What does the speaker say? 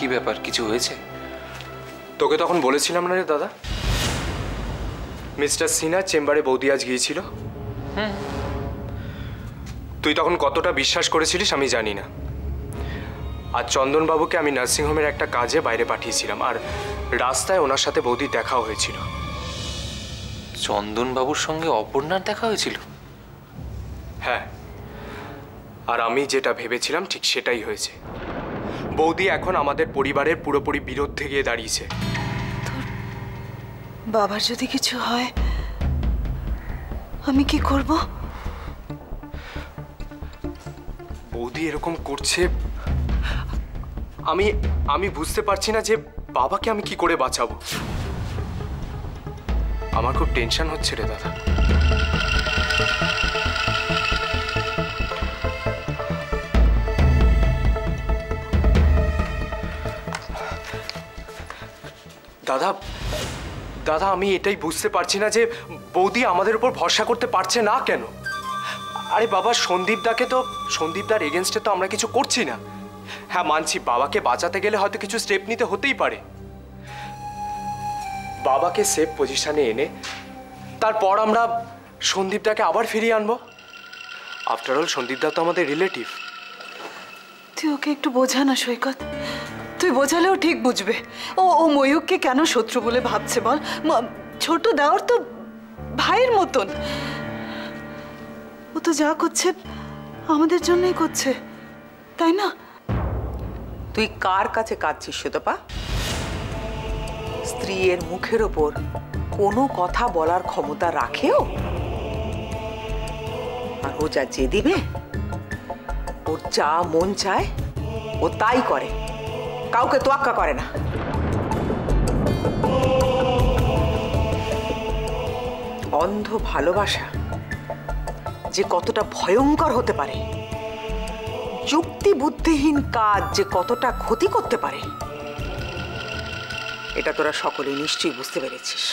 কি ব্যাপার, কিছু হয়েছে? তোকে তখন বলেছিলাম না রে দাদা, মিস্টার সিনহার চেম্বারে বৌদি আজ গিয়েছিল। তুই তখন কতটা বিশ্বাস করেছিলিস আমি জানি না। আর চন্দনবাবুকে আমি নার্সিংহোমের একটা কাজে বাইরে পাঠিয়েছিলাম, আর রাস্তায় ওনার সাথে বৌদির দেখাও হয়েছিল। চন্দনবাবুর সঙ্গে অপর্ণার দেখা হয়েছিল? হ্যাঁ, আর আমি যেটা ভেবেছিলাম ঠিক সেটাই হয়েছে। বৌদি এখন আমাদের পরিবারের পুরোপুরি বিরুদ্ধে গিয়ে দাঁড়িয়েছে। বাবার যদি কিছু হয় আমি কি করব? বৌদি এরকম করছে, আমি বুঝতে পারছি না যে বাবাকে আমি কি করে বাঁচাবো। আমার খুব টেনশন হচ্ছে রে দাদা। দাদা দাদা আমি এটাই বুঝতে পারছি না যে বৌদি আমাদের উপর ভরসা করতে পারছে না কেন। আরে বাবা, সন্দীপদার এগেনস্টে তো আমরা কিছু করছি না। হ্যাঁ মানছি, বাবাকে বাঁচাতে গেলে হয়তো কিছু স্টেপ নিতে হতেই পারে। বাবাকে সেফ পজিশনে এনে তারপর আমরা সন্দীপদাকে আবার ফিরিয়ে আনবো। আফটার অল সন্দীপদা তো আমাদের রিলেটিভ। তুই ওকে একটু বোঝা না সৈকত, তুই বোঝালেও ঠিক বুঝবে। ও ময়ূককে কেন শত্রু বলে ভাবছে বল? ছোট দেওয়ার তো ভাইয়ের মতন। ও তো যা করছে আমাদের জন্যই করছে, তাই না? তুই কার কাছে কাঁদছিস সুতপা? স্ত্রীর মুখের ওপর কোনো কথা বলার ক্ষমতা রাখেও? আর ও যা যে দিবে, ওর যা মন চায় ও তাই করে, কাউকে তোয়াক্কা করে না। অন্ধ ভালোবাসা যে কতটা ভয়ঙ্কর হতে পারে, যুক্তি বুদ্ধিহীন কাজ যে কতটা ক্ষতি করতে পারে, এটা তোরা সকলে নিশ্চয়ই বুঝতে পেরেছিস।